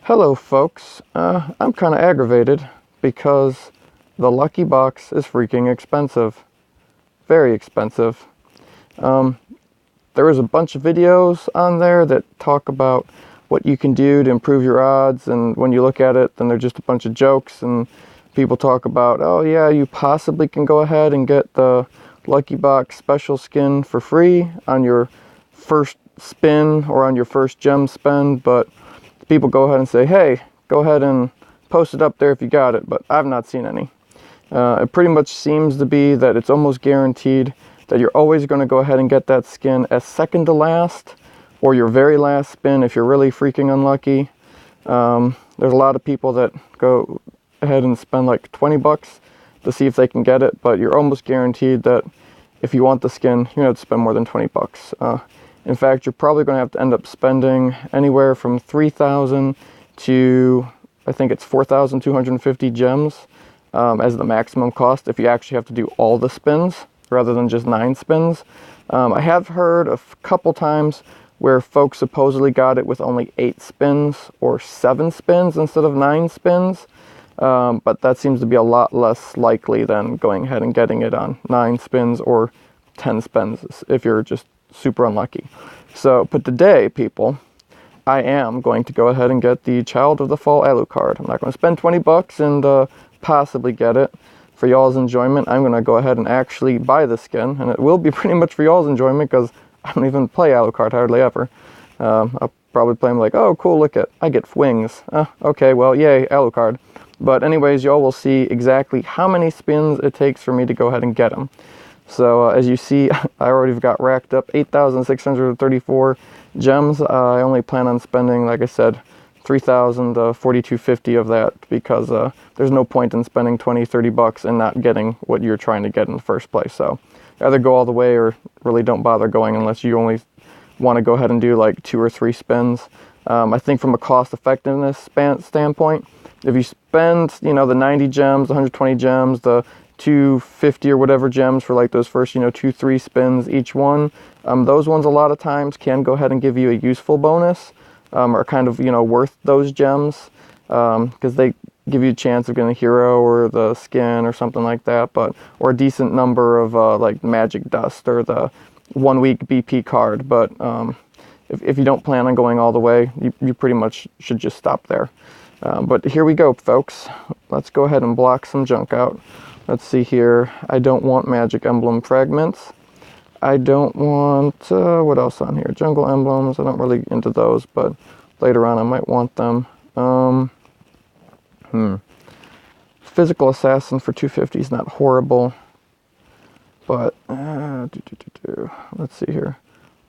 Hello folks, I'm kind of aggravated because the lucky box is freaking expensive. Very expensive. There is a bunch of videos on there that talk about what you can do to improve your odds, and when you look at it, then they're just a bunch of jokes, and people talk about, oh yeah, you possibly can go ahead and get the lucky box special skin for free on your first spin or on your first gem spend, but people go ahead and say, hey, go ahead and post it up there if you got it, but I've not seen any. It pretty much seems to be that it's almost guaranteed that you're always going to go ahead and get that skin as second to last or your very last spin if you're really freaking unlucky. There's a lot of people that go ahead and spend like 20 bucks to see if they can get it, but you're almost guaranteed that if you want the skin, you're going to have to spend more than 20 bucks. In fact, you're probably going to have to end up spending anywhere from 3,000 to, I think it's 4,250 gems as the maximum cost if you actually have to do all the spins rather than just 9 spins. I have heard a couple times where folks supposedly got it with only 8 spins or 7 spins instead of 9 spins. But that seems to be a lot less likely than going ahead and getting it on 9 spins or 10 spins if you're just super unlucky. So, but today, people, I am going to go ahead and get the Child of the Fall Alucard. I'm not going to spend 20 bucks and possibly get it. For y'all's enjoyment, I'm going to go ahead and actually buy the skin, and it will be pretty much for y'all's enjoyment because I don't even play Alucard hardly ever. I'll probably play him like, oh cool, look at, I get wings. Okay, well, yay, Alucard. But anyways, y'all will see exactly how many spins it takes for me to go ahead and get him. So as you see, I already got racked up 8,634 gems. I only plan on spending, like I said, 3,000 to 4,250 of that because there's no point in spending 20, 30 bucks and not getting what you're trying to get in the first place. So either go all the way or really don't bother going unless you only want to go ahead and do like 2 or 3 spins. I think from a cost effectiveness standpoint, if you spend, the 90 gems, 120 gems, the 250 or whatever gems for like those first, 2-3 spins each one, those ones a lot of times can go ahead and give you a useful bonus, or kind of, worth those gems, because they give you a chance of getting a hero or the skin or something like that, or a decent number of like magic dust or the 1 week BP card. But if you don't plan on going all the way, you pretty much should just stop there. But here we go, folks. Let's go ahead and block some junk out. Let's see here. I don't want magic emblem fragments. I don't want, what else on here? Jungle emblems. I'm not really into those, but later on I might want them. Physical assassin for 250 is not horrible, but let's see here.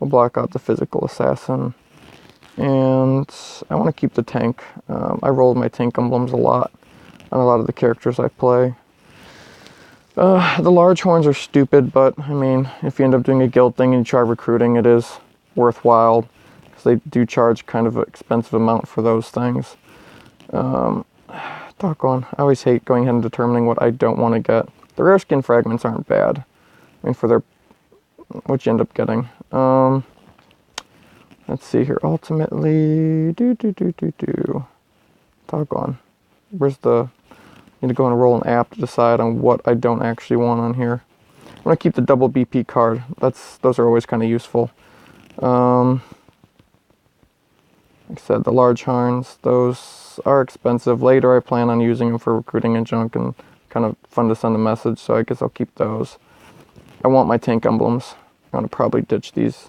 We'll block out the physical assassin. And I want to keep the tank. I rolled my tank emblems a lot on a lot of the characters I play. The large horns are stupid, but I mean, if you end up doing a guild thing and you try recruiting, it is worthwhile because they do charge kind of an expensive amount for those things. Doggone, I always hate going ahead and determining what I don't want to get. The rare skin fragments aren't bad. I mean, for what you end up getting. Let's see here. Ultimately, doggone. Where's the? Need to go and roll an app to decide on what I don't actually want on here. I'm gonna keep the double BP card. Those are always kind of useful. Like I said, the large horns, those are expensive. Later, I plan on using them for recruiting and junk, and kind of fun to send a message. So I guess I'll keep those. I want my tank emblems. I'm gonna probably ditch these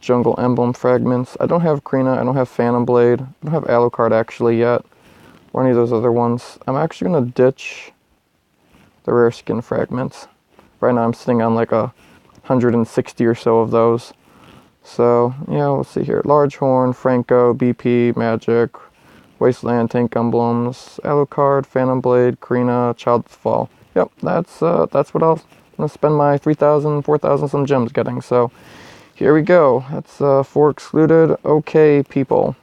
jungle emblem fragments. I don't have Krina, I don't have Phantom Blade, I don't have Alucard actually yet, or any of those other ones. I'm actually going to ditch the rare skin fragments. Right now I'm sitting on like 160 or so of those. So, yeah, we'll see here. Large Horn, Franco, BP, Magic, Wasteland, Tank Emblems, Alucard, Phantom Blade, Krina, Child of the Fall. Yep, that's what I'm going to spend my 3,000, 4,000 some gems getting. So, here we go. That's 4 excluded. Okay, people.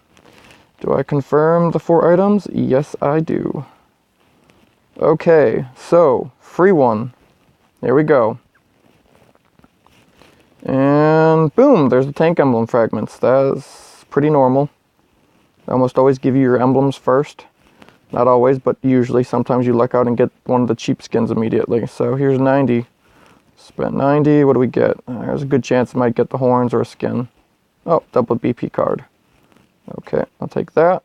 Do I confirm the 4 items? Yes, I do. Okay, so, free one. Here we go. And boom, there's the tank emblem fragments. That's pretty normal. They almost always give you your emblems first. Not always, but usually. Sometimes you luck out and get one of the cheap skins immediately. So here's 90. Spent 90. What do we get? There's a good chance I might get the horns or a skin. Oh, double BP card. Okay, I'll take that.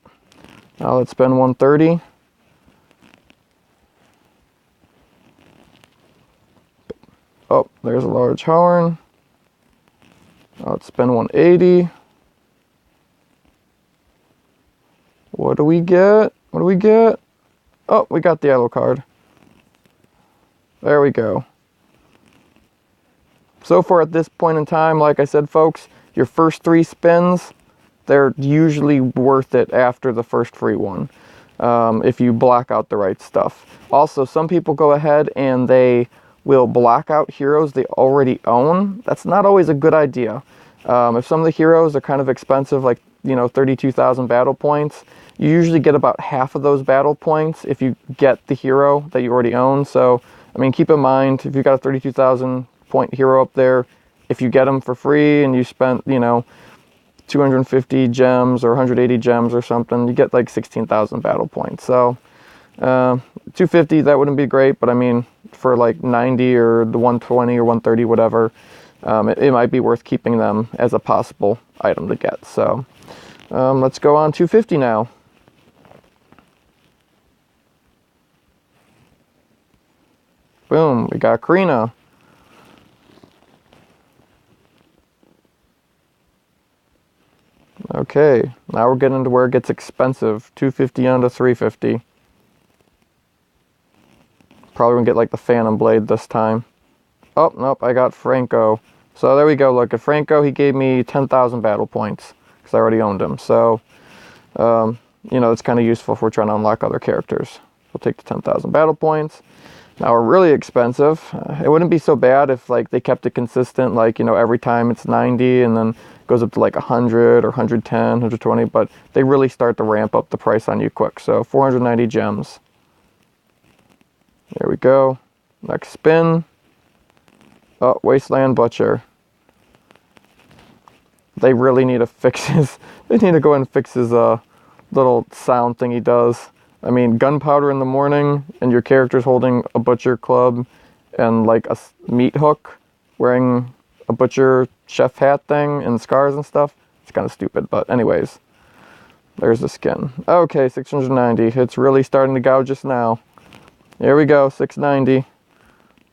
Now let's spend 130. Oh, there's a large horn. Now let's spend 180. What do we get? What do we get? Oh, we got the Alucard. There we go. So far at this point in time, like I said, folks, your first 3 spins, they're usually worth it after the first free one, if you block out the right stuff. Also, some people go ahead and they will block out heroes they already own. That's not always a good idea. If some of the heroes are kind of expensive, like, 32,000 battle points, you usually get about half of those battle points if you get the hero that you already own. So, I mean, keep in mind, if you got a 32,000 point hero up there, if you get them for free and you spent, 250 gems or 180 gems or something, you get like 16,000 battle points. So 250, that wouldn't be great, but I mean, for like 90 or the 120 or 130, whatever, it might be worth keeping them as a possible item to get. So let's go on 250 now. Boom, we got Karina. Okay, now we're getting to where it gets expensive. 250 on to 350. Probably gonna get like the Phantom Blade this time. Oh, nope, I got Franco. So there we go, look, at Franco, he gave me 10,000 battle points, because I already owned him. So, it's kind of useful if we're trying to unlock other characters. We'll take the 10,000 battle points. Now we're really expensive. It wouldn't be so bad if like they kept it consistent, like, every time it's 90 and then goes up to like 100 or 110, 120, but they really start to ramp up the price on you quick. So 490 gems. There we go. Next spin. Oh, Wasteland Butcher. They really need to fix his, they need to go and fix his little sound thing he does. I mean, gunpowder in the morning, and your character's holding a butcher club and like a meat hook, wearing a butcher chef hat thing and scars and stuff. It's kind of stupid, but anyways, there's the skin. Okay, 690. It's really starting to gouge us now. Here we go, 690.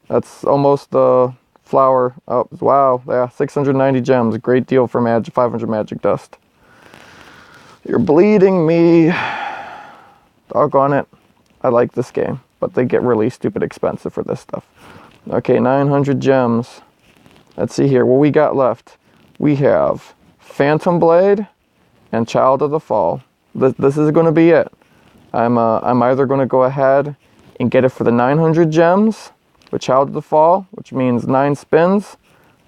That's almost the flower. Oh, wow, yeah, 690 gems. Great deal for 500 magic dust. You're bleeding me. Doggone it. I like this game, but they get really stupid expensive for this stuff. Okay, 900 gems. Let's see here. What we got left? We have Phantom Blade and Child of the Fall. This is going to be it. I'm either going to go ahead and get it for the 900 gems with Child of the Fall, which means 9 spins,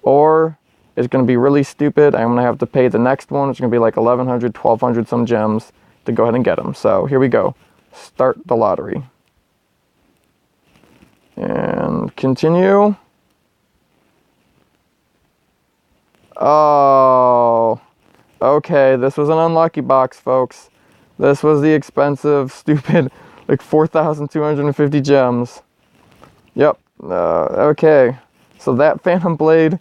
or it's going to be really stupid. I'm going to have to pay the next one, which is going to be like 1,100, 1,200 some gems to go ahead and get them. So here we go. Start the lottery. And continue. Oh, okay, this was an unlucky box, folks. This was the expensive, stupid, like 4,250 gems. Yep, okay. So that Phantom Blade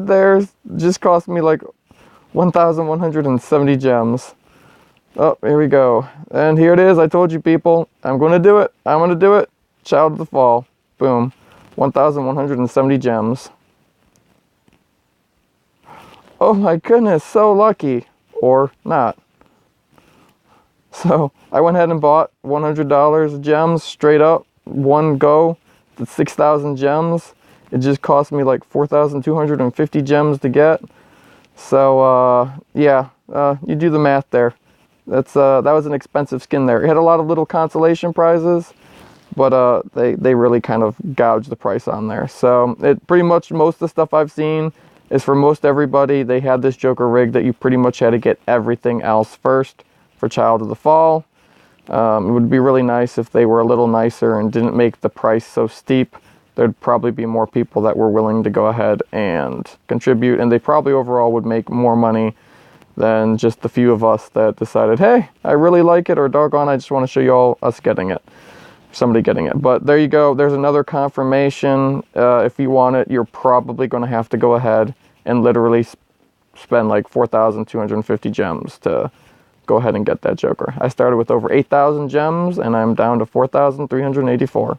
there just cost me like 1,170 gems. Oh, here we go. And here it is. I told you, people. I'm going to do it. I'm going to do it. Child of the Fall. Boom. 1,170 gems. Oh my goodness. So lucky. Or not. So I went ahead and bought $100 of gems straight up. One go. That's 6,000 gems. It just cost me like 4,250 gems to get. So, yeah. You do the math there. That was an expensive skin there. It had a lot of little consolation prizes, but they really kind of gouged the price on there. So it pretty much, most of the stuff I've seen is for most everybody. They had this Joker rig that you pretty much had to get everything else first for Child of the Fall. It would be really nice if they were a little nicer and didn't make the price so steep. There'd probably be more people that were willing to go ahead and contribute, and they probably overall would make more money than just the few of us that decided, hey, I really like it, or doggone, I just want to show you all us getting it. Somebody getting it. But there you go. There's another confirmation. If you want it, you're probably going to have to go ahead and literally spend like 4,250 gems to go ahead and get that Joker. I started with over 8,000 gems and I'm down to 4,384.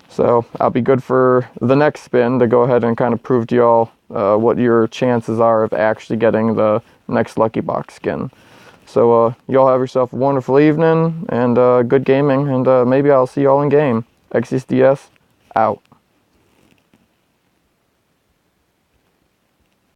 So I'll be good for the next spin to go ahead and kind of prove to y'all what your chances are of actually getting the next Lucky Box skin. So y'all have yourself a wonderful evening and good gaming, and maybe I'll see y'all in game. XiousDs out.